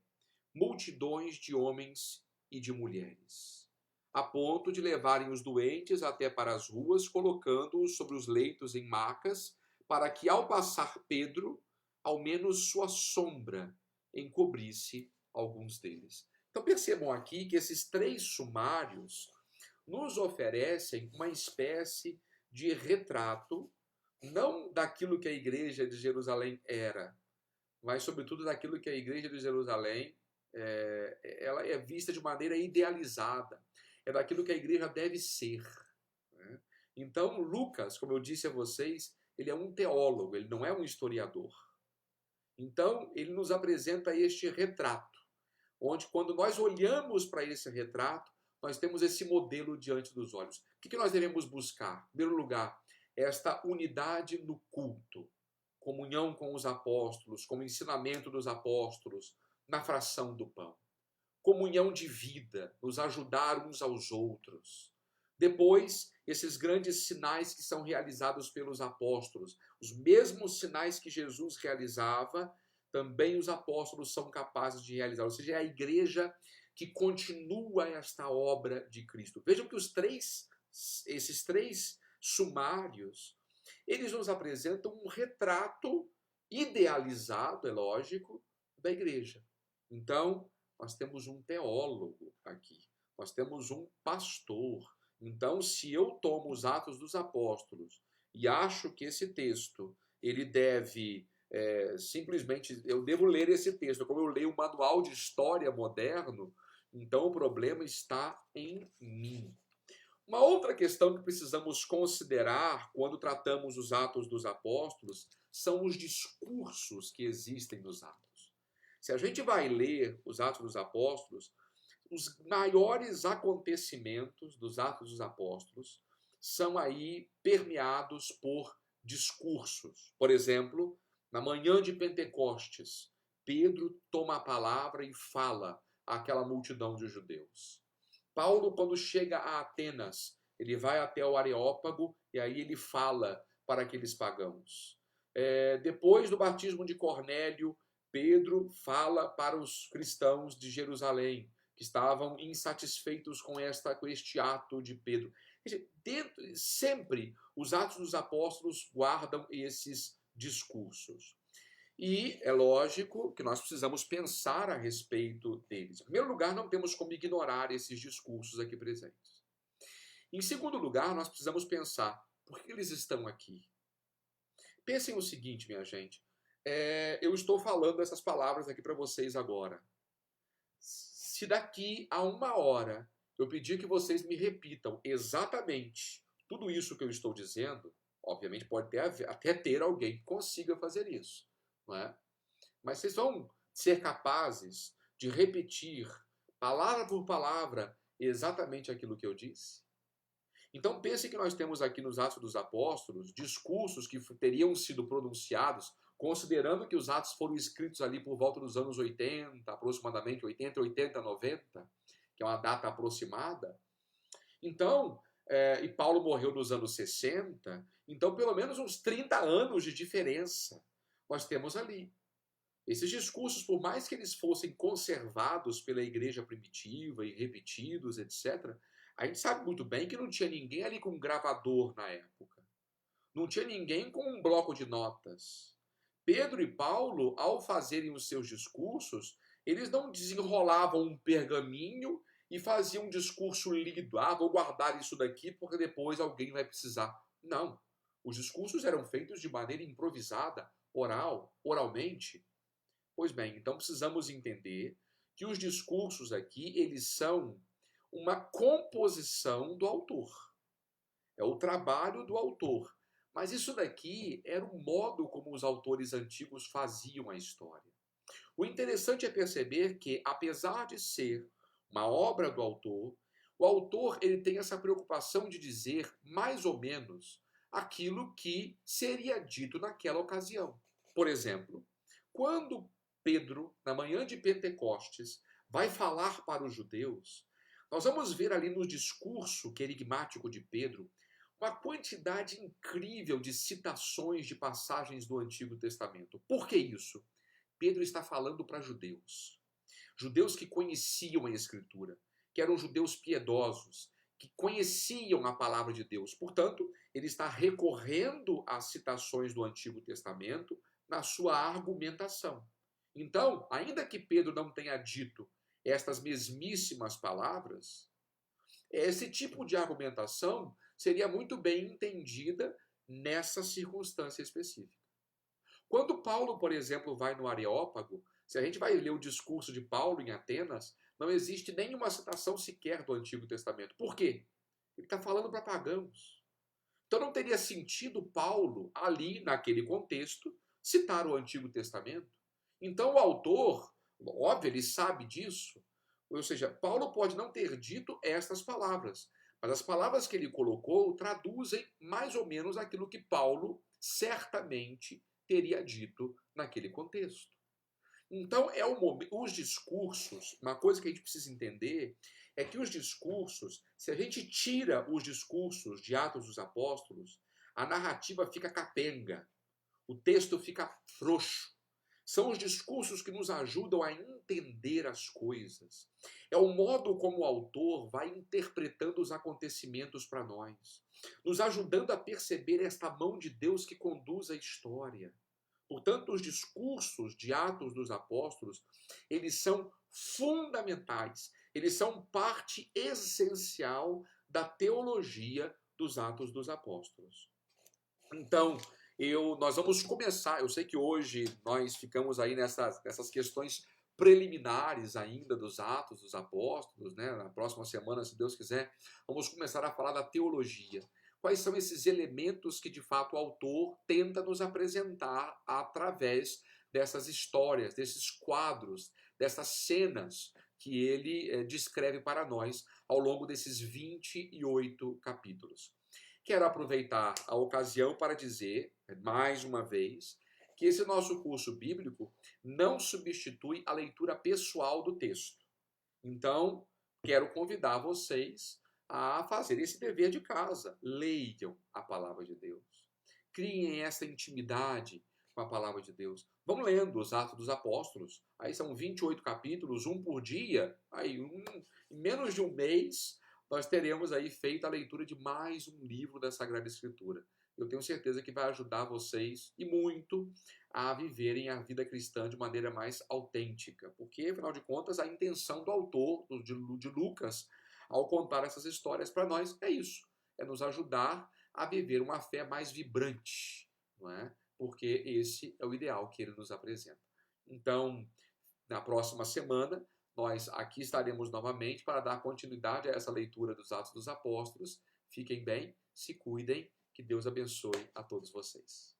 multidões de homens e de mulheres, a ponto de levarem os doentes até para as ruas, colocando-os sobre os leitos em macas, para que, ao passar Pedro, ao menos sua sombra encobrisse alguns deles. Então percebam aqui que esses três sumários nos oferecem uma espécie de retrato, não daquilo que a igreja de Jerusalém era, mas sobretudo daquilo que a igreja de Jerusalém ela é vista de maneira idealizada, é daquilo que a igreja deve ser. Né? Então Lucas, como eu disse a vocês, ele é um teólogo, ele não é um historiador. Então, ele nos apresenta este retrato, onde quando nós olhamos para esse retrato, nós temos esse modelo diante dos olhos. O que nós devemos buscar? Em primeiro lugar, esta unidade no culto, como comunhão com os apóstolos, com o ensinamento dos apóstolos, na fração do pão. Comunhão de vida, nos ajudar uns aos outros. Depois, esses grandes sinais que são realizados pelos apóstolos, os mesmos sinais que Jesus realizava, também os apóstolos são capazes de realizar. Ou seja, é a igreja que continua esta obra de Cristo. Vejam que esses três sumários, eles nos apresentam um retrato idealizado, é lógico, da igreja. Então, nós temos um teólogo aqui, nós temos um pastor. Então, se eu tomo os Atos dos Apóstolos e acho que esse texto, ele deve simplesmente, eu devo ler esse texto, como eu leio o manual de história moderno, então o problema está em mim. Uma outra questão que precisamos considerar quando tratamos os Atos dos Apóstolos são os discursos que existem nos Atos. Se a gente vai ler os Atos dos Apóstolos, os maiores acontecimentos dos Atos dos Apóstolos são aí permeados por discursos. Por exemplo, na manhã de Pentecostes, Pedro toma a palavra e fala àquela multidão de judeus. Paulo, quando chega a Atenas, ele vai até o Areópago e aí ele fala para aqueles pagãos. Depois do batismo de Cornélio, Pedro fala para os cristãos de Jerusalém, que estavam insatisfeitos com este ato de Pedro. Sempre os Atos dos Apóstolos guardam esses discursos. E é lógico que nós precisamos pensar a respeito deles. Em primeiro lugar, não temos como ignorar esses discursos aqui presentes. Em segundo lugar, nós precisamos pensar por que eles estão aqui. Pensem o seguinte, minha gente. Eu estou falando essas palavras aqui para vocês agora. Se daqui a 1 hora eu pedir que vocês me repitam exatamente tudo isso que eu estou dizendo, obviamente pode até ter alguém que consiga fazer isso. Não é? Mas vocês vão ser capazes de repetir, palavra por palavra, exatamente aquilo que eu disse? Então pense que nós temos aqui nos Atos dos Apóstolos discursos que teriam sido pronunciados, considerando que os Atos foram escritos ali por volta dos anos 80, aproximadamente 80, 90, que é uma data aproximada. Então, e Paulo morreu nos anos 60, então pelo menos uns 30 anos de diferença nós temos ali. Esses discursos, por mais que eles fossem conservados pela igreja primitiva e repetidos, etc., a gente sabe muito bem que não tinha ninguém ali com um gravador na época. Não tinha ninguém com um bloco de notas. Pedro e Paulo, ao fazerem os seus discursos, eles não desenrolavam um pergaminho e faziam um discurso lido. Vou guardar isso daqui porque depois alguém vai precisar. Não. Os discursos eram feitos de maneira improvisada, oralmente. Pois bem, então precisamos entender que os discursos aqui, eles são uma composição do autor. É o trabalho do autor. Mas isso daqui era o modo como os autores antigos faziam a história. O interessante é perceber que, apesar de ser uma obra do autor, o autor ele tem essa preocupação de dizer, mais ou menos, aquilo que seria dito naquela ocasião. Por exemplo, quando Pedro, na manhã de Pentecostes, vai falar para os judeus, nós vamos ver ali no discurso querigmático de Pedro uma quantidade incrível de citações de passagens do Antigo Testamento. Por que isso? Pedro está falando para judeus. Judeus que conheciam a Escritura, que eram judeus piedosos, que conheciam a palavra de Deus. Portanto, ele está recorrendo às citações do Antigo Testamento na sua argumentação. Então, ainda que Pedro não tenha dito estas mesmíssimas palavras, esse tipo de argumentação seria muito bem entendida nessa circunstância específica. Quando Paulo, por exemplo, vai no Areópago, se a gente vai ler o discurso de Paulo em Atenas, não existe nenhuma citação sequer do Antigo Testamento. Por quê? Ele está falando para pagãos. Então não teria sentido Paulo, ali, naquele contexto, citar o Antigo Testamento. Então o autor, óbvio, ele sabe disso. Ou seja, Paulo pode não ter dito estas palavras, mas as palavras que ele colocou traduzem mais ou menos aquilo que Paulo certamente teria dito naquele contexto. Então, os discursos, uma coisa que a gente precisa entender é que os discursos, se a gente tira os discursos de Atos dos Apóstolos, a narrativa fica capenga, o texto fica frouxo. São os discursos que nos ajudam a entender as coisas. É o modo como o autor vai interpretando os acontecimentos para nós, nos ajudando a perceber esta mão de Deus que conduz a história. Portanto, os discursos de Atos dos Apóstolos, eles são fundamentais, eles são parte essencial da teologia dos Atos dos Apóstolos. Então, nós vamos começar, eu sei que hoje nós ficamos aí nessas questões preliminares ainda dos Atos dos Apóstolos, né? Na próxima semana, se Deus quiser, vamos começar a falar da teologia. Quais são esses elementos que, de fato, o autor tenta nos apresentar através dessas histórias, desses quadros, dessas cenas que ele descreve para nós ao longo desses 28 capítulos. Quero aproveitar a ocasião para dizer, mais uma vez, que esse nosso curso bíblico não substitui a leitura pessoal do texto. Então, quero convidar vocês a fazer esse dever de casa. Leiam a palavra de Deus. Criem essa intimidade com a palavra de Deus. Vamos lendo os Atos dos Apóstolos. Aí são 28 capítulos, um por dia. Aí, em menos de um mês, nós teremos aí feito a leitura de mais um livro da Sagrada Escritura. Eu tenho certeza que vai ajudar vocês, e muito, a viverem a vida cristã de maneira mais autêntica. Porque, afinal de contas, a intenção do autor, de Lucas, ao contar essas histórias para nós, é isso. É nos ajudar a viver uma fé mais vibrante, não é? Porque esse é o ideal que ele nos apresenta. Então, na próxima semana, nós aqui estaremos novamente para dar continuidade a essa leitura dos Atos dos Apóstolos. Fiquem bem, se cuidem, que Deus abençoe a todos vocês.